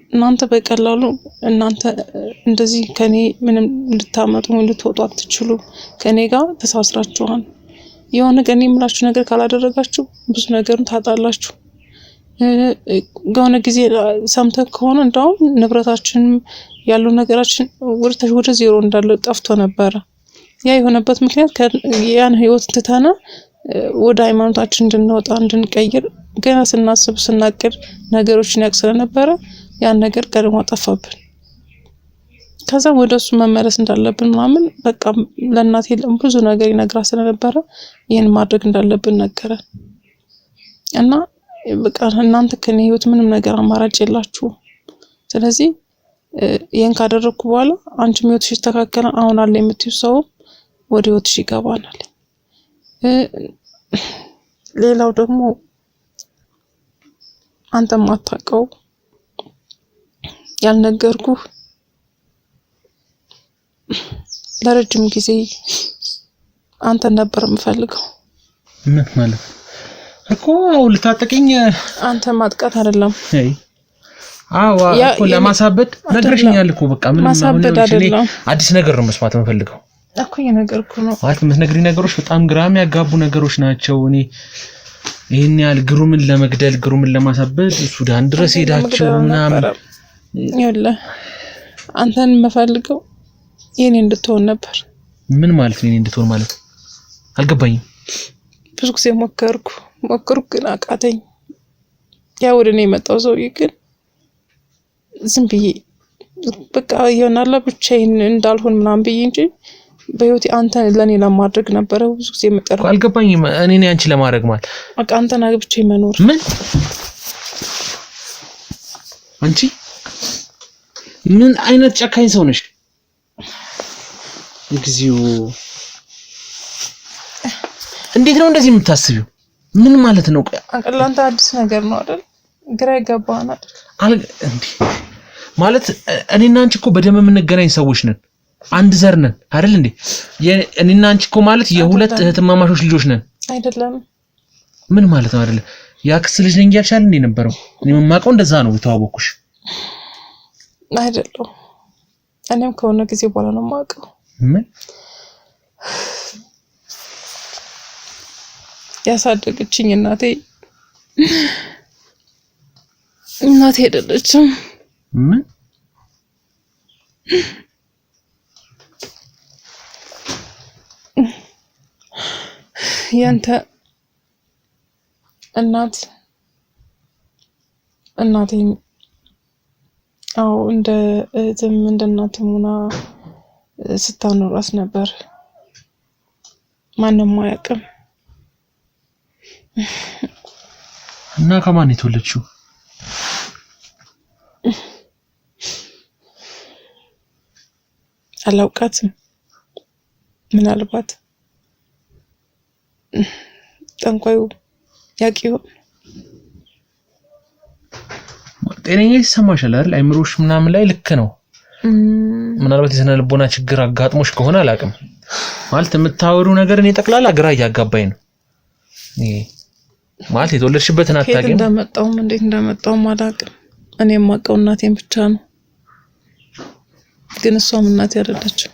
Speaker 1: እናንተ በቀላሉ እናንተ እንደዚህ ከኔ ምንም እንድታመጡ እንድትወጡ አትችሉ፣ ከኔ ጋር ተሳስራችኋል። የሆነ ቀን የምላችሁ ነገር ካላደረጋችሁ ብዙ ነገርን ታጣላችሁ። ገና ጊዜ ሰምተህ ከሆነ እንዳውም ንብረታችን ያለው ነገራችን ወደ ዜሮ እንዳለ ጠፍቶ ነበር። ያ የሆነበት ምክንያት ያን ህይወት ትተና ወደ ሃይማኖታችን እንድንወጣ እንድንቀይር ገና ስናስብ ስናቅድ ነገሮችን ያቅ ስለነበረ ያን ነገር ቀድሞ ጠፋብን። ከዛ ወደሱ መመለስ እንዳለብን ምናምን በቃ ለእናቴ ብዙ ነገር ይነግራት ስለነበረ ይሄን ማድረግ እንዳለብን ነገረን። እና በቃ እናንተ ከኔ ህይወት ምንም ነገር አማራጭ የላችሁ። ስለዚህ ይሄን ካደረኩ በኋላ አንቺም ህይወትሽ ይስተካከላል። አሁን አለ የምትዩ ሰው ወደ ህይወትሽ ይገባናል። ሌላው ደግሞ አንተ ማታውቀው ያልነገርኩህ ለረጅም ጊዜ አንተ ነበር የምፈልገው።
Speaker 5: ምን ማለት እኮ ልታጠቀኝ? አንተ
Speaker 1: ማጥቃት አይደለም።
Speaker 5: አዎ እኮ ለማሳበድ ነግረሽኛል እኮ በቃ ምን ማሳበድ አይደለም። አዲስ ነገር ነው መስማት የምፈልገው
Speaker 1: እኮ የነገርኩ ነው
Speaker 5: ማለት የምትነግሪ ነገሮች በጣም ግራም ያጋቡ ነገሮች ናቸው። እኔ ይሄን ያህል ግሩምን ለመግደል ግሩምን ለማሳበድ ሱዳን ድረስ ሄዳችሁ ምናምን ይኸውልህ አንተን የምፈልገው የኔ እንድትሆን ነበር። ምን ማለት ነው የኔ እንድትሆን ማለት? አልገባኝም።
Speaker 1: ብዙ ጊዜ ሞከርኩ ግን አቃተኝ። ያ ወደ እኔ የመጣው ሰውዬ ግን ዝም ብዬ በቃ ይሆናል ብቻዬን እንዳልሆን ምናምን ብዬ እንጂ በህይወቴ አንተ ለኔ ለማድረግ ነበር ብዙ ጊዜ መጠረው።
Speaker 5: አልገባኝም። እኔ ነኝ አንቺ ለማድረግ ማለት
Speaker 1: በቃ አንተን አግብቼ መኖር።
Speaker 5: ምን ምን አይነት ጨካኝ ሰው ነሽ? እግዚኦ እንዴት ነው እንደዚህ የምታስቢው? ምን ማለት ነው?
Speaker 1: አንተ አዲስ ነገር ነው አይደል? ግራ ይገባና አይደል?
Speaker 5: እንዴ ማለት እኔና አንቺ እኮ በደም የምንገናኝ ሰዎች ነን። አንድ ዘር ነን አይደል እንዴ? እኔና አንቺ እኮ ማለት የሁለት እህትማማቾች ልጆች ነን
Speaker 1: አይደለም?
Speaker 5: ምን ማለት ነው አይደለም? ያክስ ልጅ ነኝ ያልሻል እንዴ ነበረው? እኔ የማውቀው እንደዛ ነው የተዋወቅኩሽ
Speaker 1: አይደለም። እኔም ከሆነ ጊዜ በኋላ ነው የማውቀው።
Speaker 5: ምን
Speaker 1: ያሳደገችኝ እናቴ አይደለችም።
Speaker 5: ምን
Speaker 1: ያንተ እናት እናቴ አው እንደ እህትም እንደ እናትም ሆና ስታኖራት ነበር። ማንም አያውቅም።
Speaker 5: እና ከማን የተወለድሽው?
Speaker 1: አላውቃትም። ምናልባት ጠንቋዩ ያቂው
Speaker 5: ጤነኛ ይሰማሻል አይደል? አይምሮሽ ምናምን ላይ ልክ ነው። ምናልባት የስነ ልቦና ችግር አጋጥሞሽ ከሆነ አላውቅም። ማለት የምታወሩ ነገር እኔ ጠቅላላ ግራ እያጋባኝ ነው። ማለት የተወለድሽበትን አታውቂም?
Speaker 1: እንደመጣውም እንዴት እንደመጣውም አላውቅም። እኔ የማውቀው እናቴን ብቻ ነው። ግን እሷም እናቴ አይደለችም።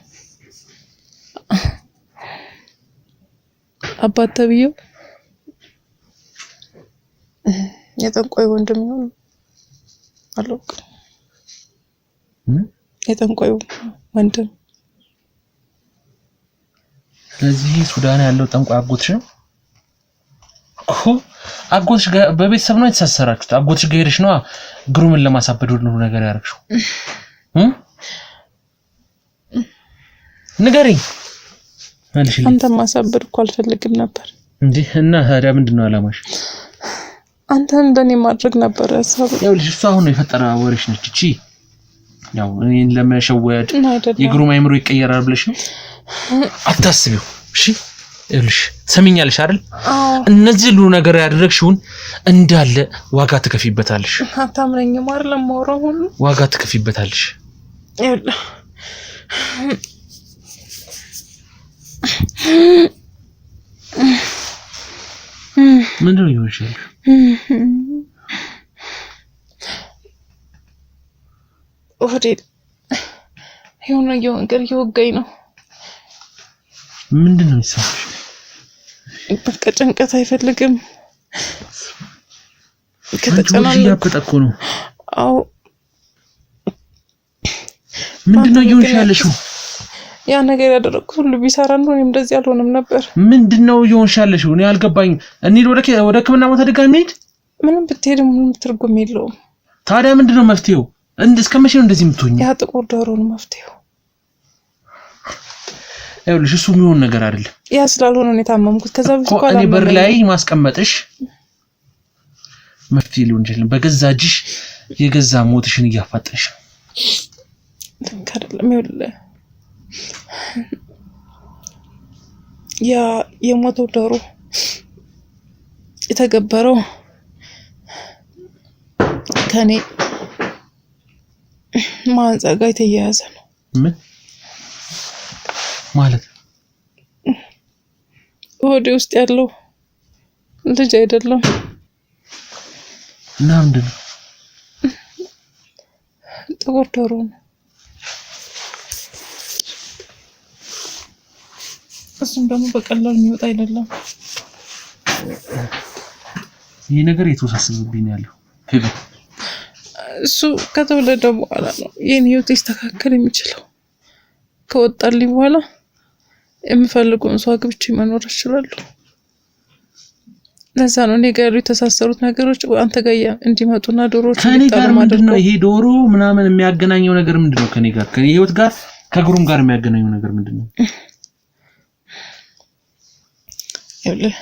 Speaker 1: አባት ተብዬው የጠንቋይ ወንድም ነው አላውቅም። የጠንቋይ ወንድም።
Speaker 5: ስለዚህ ሱዳን ያለው ጠንቋይ አጎትሽ ነው እኮ። አጎትሽ ጋር በቤተሰብ ነው የተሳሰራችሁት? አጎትሽ ጋር ሄደሽ ነው ግሩምን ለማሳበድ ሁሉ ነገር ያደረግሽው? ንገሪኝ።
Speaker 1: አንተ ማሳበድ እኮ አልፈልግም ነበር
Speaker 5: እንዴ። እና ታዲያ ምንድነው አላማሽ?
Speaker 1: አንተ እንደኔ ማድረግ ነበር ያሳብ።
Speaker 5: ያው ልጅ እሱ አሁን ነው የፈጠራ ወሬሽ ነች እቺ። ያው እኔን ለመሸወድ የግሩም አይምሮ ይቀየራል ብለሽ ነው? አታስቢው እሺ። ይኸውልሽ ሰሚኛለሽ አይደል? እነዚህ ሁሉ ነገር ያደረግሽውን እንዳለ ዋጋ ትከፊበታለሽ።
Speaker 1: አታምነኝም አይደለም? ማውራው ሁሉ
Speaker 5: ዋጋ ትከፊበታለሽ።
Speaker 1: ይኸውልህ
Speaker 5: ምንድነው ይሆንሻል?
Speaker 1: ወዴት የሆነ ነገር እየወጋኝ ነው።
Speaker 5: ምንድነው የሚሰማሽ?
Speaker 1: በቃ ጭንቀት አይፈልግም።
Speaker 5: ከተጨናነኩ ያበጠኩ ነው።
Speaker 1: አው
Speaker 5: ምንድነው ይሆንሻልሽ?
Speaker 1: ያ ነገር ያደረኩት ሁሉ ቢሰራ ነው እኔም እንደዚህ አልሆንም ነበር።
Speaker 5: ምንድነው ይሆንሻልሽ? እኔ አልገባኝ። እንሂድ ወደ ሕክምና ቦታ ድጋሚ እንሂድ።
Speaker 1: ምንም ብትሄድ ምንም ትርጉም የለውም።
Speaker 5: ታዲያ ምንድነው መፍትሄው? እስከመቼ ነው እንደዚህ የምትሆኚ?
Speaker 1: ያ ጥቁር ዶሮ ነው መፍትሄው።
Speaker 5: ይኸውልሽ እሱ የሚሆን ነገር አይደለም።
Speaker 1: ያ ስላልሆነ ነው የታመምኩት። ከዛ በፊት
Speaker 5: እኔ በር ላይ ማስቀመጥሽ መፍትሄ ሊሆን ይችላል። በገዛ እጅሽ የገዛ ሞትሽን እያፋጠንሽ
Speaker 1: ልክ አይደለም። ይኸውልህ ያ የሞተው ዶሮ የተገበረው ከኔ ማንጻ ጋር የተያያዘ ነው።
Speaker 5: ምን ማለት?
Speaker 1: ወደ ውስጥ ያለው ልጅ አይደለም።
Speaker 5: እና ምንድነው?
Speaker 1: ጥቁር ዶሮ ነው። እሱም ደግሞ በቀላሉ የሚወጣ አይደለም።
Speaker 5: ይሄ ነገር የተወሳሰበብኝ ያለው
Speaker 1: እሱ ከተወለደ በኋላ ነው የኔ ህይወት ይስተካከል የሚችለው። ከወጣልኝ በኋላ የምፈልገውን ሰው አግብቼ መኖር እችላለሁ። ለዛ ነው እኔ ጋር ያሉ የተሳሰሩት ነገሮች አንተ ጋር እንዲመጡና ዶሮዎች
Speaker 5: እንዲጣሉ ማድረግ ነው። ይሄ ዶሮ ምናምን የሚያገናኘው ነገር ምንድነው? ከኔ ጋር ከኔ ህይወት ጋር ከግሩም ጋር የሚያገናኘው ነገር ምንድነው?
Speaker 1: ይኸውልህ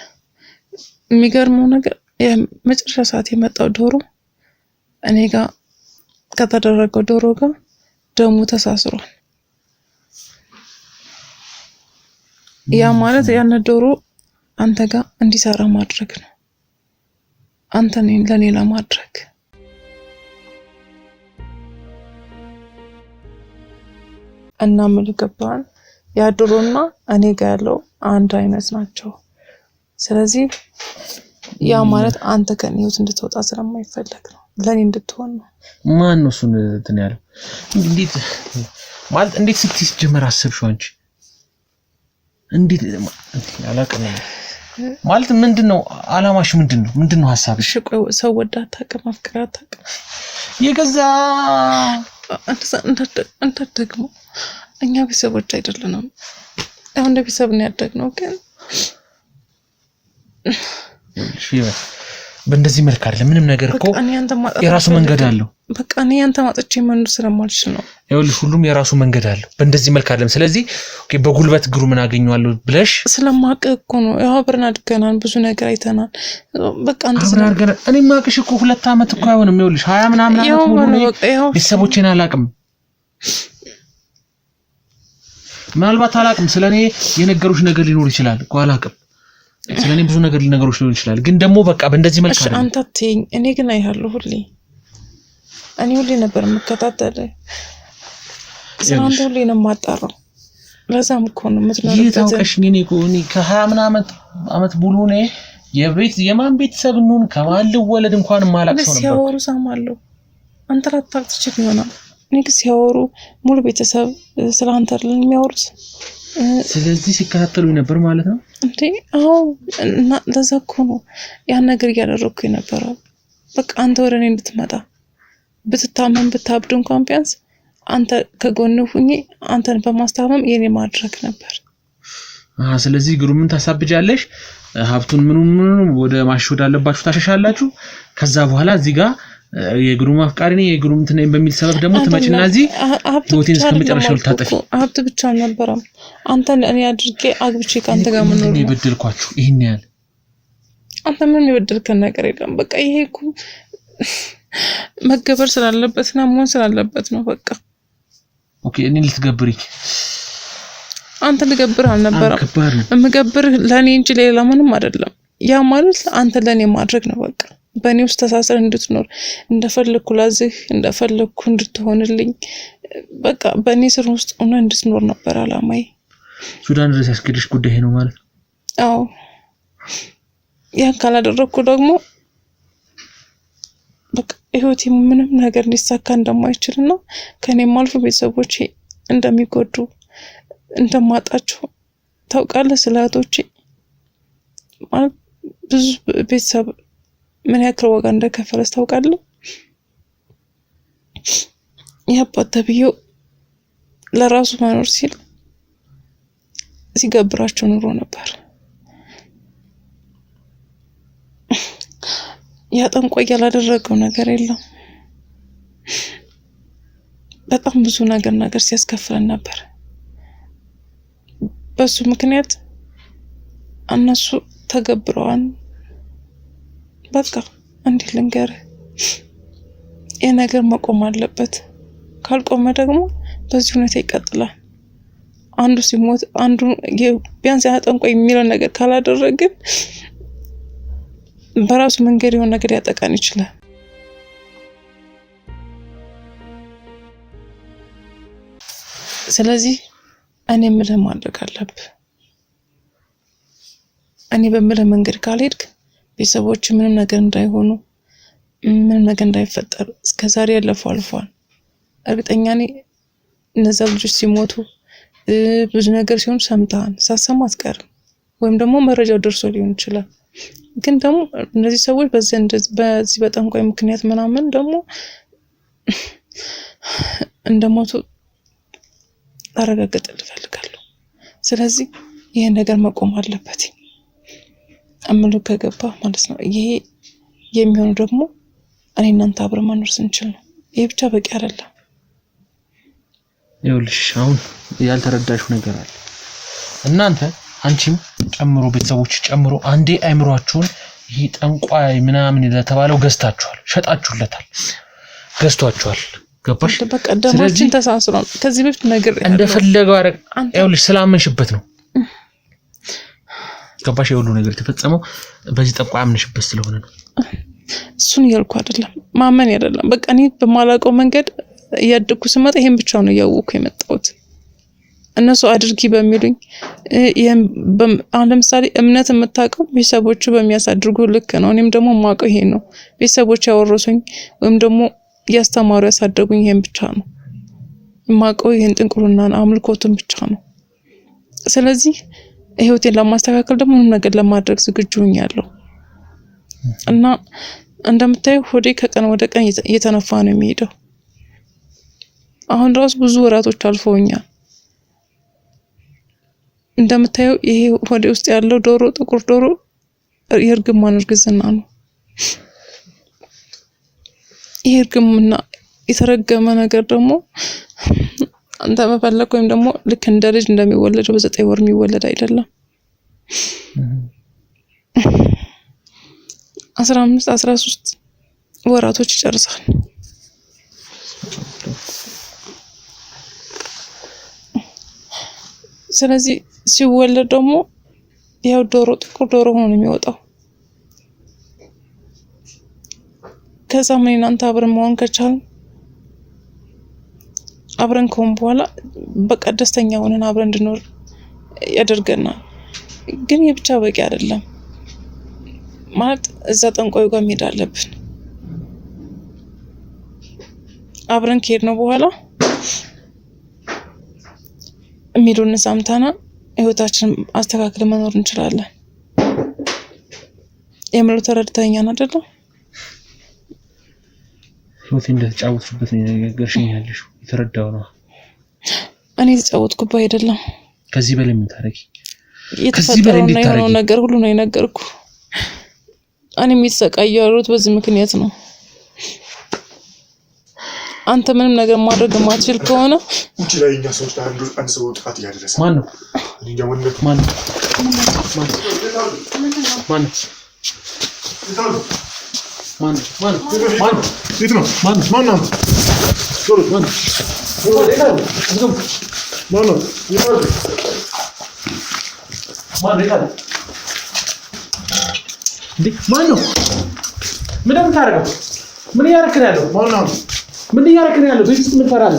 Speaker 1: የሚገርመው ነገር የመጨረሻ ሰዓት የመጣው ዶሮ እኔ ጋር ከተደረገው ዶሮ ጋር ደሙ ተሳስሯል። ያ ማለት ያን ዶሮ አንተ ጋር እንዲሰራ ማድረግ ነው። አንተ ነኝ ለኔ ለማድረግ እና መልከባን ያ ዶሮና እኔ ጋር ያለው አንድ አይነት ናቸው። ስለዚህ ያ ማለት አንተ ከኔ ህይወት እንድትወጣ ስለማይፈልግ ነው፣ ለኔ እንድትሆን ነው።
Speaker 5: ማን ነው እሱን እንትን ያለው? እንዴት ማለት እንዴት ስትጀምር አሰብሽው አንቺ? እንዴት አላውቅም ማለት ምንድነው አላማሽ? ምንድነው ሐሳብሽ?
Speaker 1: እሺ ቆይ ሰው ወዳ አታውቅም፣ አፍቅራ አታውቅም።
Speaker 5: የገዛ
Speaker 1: አንተ ደግሞ እኛ ቤተሰቦች አይደለንም። አሁን ቤተሰብ ነው ያደግነው። ግን
Speaker 5: በእንደዚህ መልክ አይደለም ምንም ነገር እኮ የራሱ መንገድ አለው።
Speaker 1: በቃ እኔ ያንተ ማጥቼ መኖር ስለማልችል ነው።
Speaker 5: ይኸውልሽ ሁሉም የራሱ መንገድ አለው። በእንደዚህ መልክ አይደለም። ስለዚህ ኦኬ በጉልበት ግሩ ምን አገኘዋለሁ ብለሽ
Speaker 1: ስለማቀ እኮ ነው። ያው አብረን አድገናል፣ ብዙ ነገር አይተናል። በቃ አንተ
Speaker 5: አብረን አድገናል። እኔ ማቅሽ እኮ 2 አመት እኮ አይሆንም። ይኸውልሽ 20 ምናምን አመት ሙሉ ቤተሰቦቼን አላቅም። ምናልባት አላቅም ስለኔ የነገሩሽ ነገር ሊኖር ይችላል እኮ አላቅም። ስለኔ ብዙ ነገር ሊነገሩሽ ሊሆን ይችላል። ግን ደግሞ በቃ በእንደዚህ መልክ አይደለም።
Speaker 1: አንተ አትይኝ። እኔ ግን አይሃለሁ ሁሌ እኔ ሁሌ ነበር የምከታተል። ስለአንተ ሁሌ ነው የማጣራው። ለዛም እኮ ነው የምትኖርበት።
Speaker 5: ይታውቀሽ እኔ እኮ ከ20 ምናምን አመት ሙሉ ነው የማን ቤተሰብ እንሁን ከማን ልወለድ እንኳን ማላቅ ሰው ነበር።
Speaker 1: ሲያወሩ ሰማለሁ። አንተ ላታውቅ ትችል ይሆናል። እኔ ግን ሲያወሩ ሙሉ ቤተሰብ ስለአንተ አይደል የሚያወሩት።
Speaker 5: ስለዚህ ሲከታተሉ ነበር ማለት ነው
Speaker 1: እንዴ? አዎ። እና ለዛ እኮ ነው ያን ነገር እያደረኩ የነበረው። በቃ አንተ ወደ እኔ እንድትመጣ ብትታመም ብታብድ እንኳን ቢያንስ አንተ ከጎን ሁኚ አንተን በማስታመም የኔ ማድረግ ነበር።
Speaker 5: ስለዚህ ግሩምን ታሳብጃለሽ፣ ሀብቱን ምኑን ወደ ማሽወድ አለባችሁ ታሸሻላችሁ። ከዛ በኋላ እዚህ ጋር የግሩም አፍቃሪ ነኝ የግሩም እንትን ነኝ በሚል ሰበብ ደግሞ ትመጪና እዚህ ሆቴል እስከመጨረሻው ልታጠፊ።
Speaker 1: ሀብት ብቻ አልነበረም አንተን እኔ አድርጌ አግብቼ ካንተ ጋር ምን ነው
Speaker 5: የበደልኳችሁ? ይሄን ያህል
Speaker 1: አንተ ምን የበደልከን ነገር የለም። በቃ ይሄ እኮ መገበር ስላለበት ነው መሆን ስላለበት ነው። በቃ
Speaker 5: ኦኬ። እኔ ልትገብሪ
Speaker 1: አንተ ልገብር አልነበረም። የምገብር ለኔ እንጂ ሌላ ምንም አይደለም። ያ ማለት አንተ ለኔ ማድረግ ነው። በቃ በእኔ ውስጥ ተሳስረ እንድትኖር እንደፈለኩ ላዝህ እንደፈለኩ እንድትሆንልኝ በቃ በእኔ ስር ውስጥ ሆነ እንድትኖር ነበር አላማዬ።
Speaker 5: ሱዳን ድረስ ያስገድሽ ጉዳይ ነው ማለት?
Speaker 1: አዎ። ያ ካላደረኩ ደግሞ በቃ ህይወቴ ምንም ነገር ሊሳካ እንደማይችልና ከኔም አልፎ ቤተሰቦቼ እንደሚጎዱ እንደማጣቸው ታውቃለህ። ስለአቶቼ ማለት ብዙ ቤተሰብ ምን ያክል ዋጋ እንደከፈለስ ታውቃለህ። ያባት ተብዬው ለራሱ መኖር ሲል ሲገብራቸው ኑሮ ነበር። ያጠንቆይ ያላደረገው ነገር የለም። በጣም ብዙ ነገር ሲያስከፍለን ነበር። በሱ ምክንያት እነሱ ተገብረዋል። በቃ እንዴት ልንገርህ፣ ይሄ ነገር መቆም አለበት። ካልቆመ ደግሞ በዚህ ሁኔታ ይቀጥላል። አንዱ ሲሞት አንዱ ቢያንስ ያጠንቆይ የሚለው ነገር ካላደረግን በራሱ መንገድ የሆነ ነገር ያጠቃን ይችላል። ስለዚህ እኔ ምንም ማድረግ አለብህ። እኔ በምልህ መንገድ ካልሄድክ ቤተሰቦች ምንም ነገር እንዳይሆኑ ምንም ነገር እንዳይፈጠር እስከዛሬ ያለፈው አልፏል። እርግጠኛ ነኝ እነዛ ልጆች ሲሞቱ ብዙ ነገር ሲሆን ሰምተሃል፣ ሳሰማ አትቀርም። ወይም ደግሞ መረጃው ደርሶ ሊሆን ይችላል። ግን ደግሞ እነዚህ ሰዎች በዚህ በጠንቋይ ምክንያት ምናምን ደግሞ እንደሞቱ አረጋግጥልህ እፈልጋለሁ። ስለዚህ ይሄ ነገር መቆም አለበት አምሉ ከገባ ማለት ነው። ይሄ የሚሆነው ደግሞ እኔ እናንተ አብረን መኖር ስንችል ነው። ይሄ ብቻ በቂ አይደለም።
Speaker 5: ይኸውልሽ አሁን ያልተረዳሽው ነገር አለ። እናንተ አንቺም ጨምሮ ቤተሰቦች ጨምሮ አንዴ አይምሯችሁን ይሄ ጠንቋይ ምናምን ለተባለው ገዝታችኋል፣ ሸጣችሁለታል፣ ገዝቷችኋል። ገባሽ?
Speaker 1: በቀደማችን ተሳስሯል። ከዚህ በፊት ነገር
Speaker 5: እንደፈለገው አረግ። ይኸውልሽ ስላመንሽበት ነው። ገባሽ? የሁሉ ነገር የተፈጸመው በዚህ ጠንቋይ አምንሽበት ስለሆነ ነው።
Speaker 1: እሱን እያልኩ አይደለም፣ ማመን አይደለም። በቃ እኔ በማላውቀው መንገድ እያደኩ ስመጣ ይሄን ብቻ ነው እያወቅኩ የመጣሁት። እነሱ አድርጊ በሚሉኝ አሁን ለምሳሌ እምነት የምታውቀው ቤተሰቦቹ በሚያሳድርጉ ልክ ነው። እኔም ደግሞ የማውቀው ይሄ ነው። ቤተሰቦቹ ያወረሱኝ ወይም ደግሞ ያስተማሩ ያሳደጉኝ ይሄን ብቻ ነው የማውቀው። ይሄን ጥንቁልና አምልኮቱን ብቻ ነው። ስለዚህ ህይወቴን ለማስተካከል ደግሞ ምንም ነገር ለማድረግ ዝግጁ ሆኛለሁ እና እንደምታየው ሆዴ ከቀን ወደ ቀን እየተነፋ ነው የሚሄደው። አሁን ራሱ ብዙ ወራቶች አልፈውኛል። እንደምታየው ይሄ ሆዴ ውስጥ ያለው ዶሮ ጥቁር ዶሮ የእርግማን እርግዝና ነው። ይርግምና የተረገመ ነገር ደግሞ አንተ መፈለክ ወይም ደግሞ ልክ እንደ ልጅ እንደሚወለድ በ9 ወር የሚወለድ አይደለም። 15 13 ወራቶች ይጨርሳል። ስለዚህ ሲወለድ ደግሞ ያው ዶሮ ጥቁር ዶሮ ሆኖ ነው የሚወጣው። ከዛ ምን እናንተ አብረን መሆን ከቻልን አብረን ከሆን በኋላ በቃ ደስተኛ ሆነን አብረን እንድንኖር ያደርገናል። ግን የብቻ በቂ አይደለም ማለት እዛ ጠንቋዩ ጋር መሄድ አለብን። አብረን ከሄድን በኋላ የሚሉን ሰምተና ህይወታችንን አስተካክለን መኖር እንችላለን። የምለው ተረድተኛን አይደለም?
Speaker 5: ህይወቴ እንደተጫወትኩበት ነው ነገርሽኝ ያለሽ የተረዳው ነው።
Speaker 1: እኔ የተጫወትኩበት አይደለም።
Speaker 5: ከዚህ በላይ ምን ታረጊ?
Speaker 1: ከዚህ በላይ የሆነው ነገር ሁሉ ነው የነገርኩ። እኔ የሚሰቃየው ያሉት በዚህ ምክንያት ነው። አንተ ምንም ነገር ማድረግ ማትችል ከሆነ
Speaker 3: ውጪ ላይ እኛ ሰዎች አንድ ሰው ጥቃት ያደረሰ
Speaker 5: ማን ነው?
Speaker 3: እኔ ደግሞ ማን ነው?
Speaker 5: ማን
Speaker 3: የት ነው? ማን ነው? ዞር ማን ነው? ማን ነው?
Speaker 5: ማን ነው? ምን እንደምታረጋው? ምን እያረክን ያለው?
Speaker 3: ማን ነው?
Speaker 5: ምን እያረክን ያለው? ቤት ውስጥ ምን ታራለህ?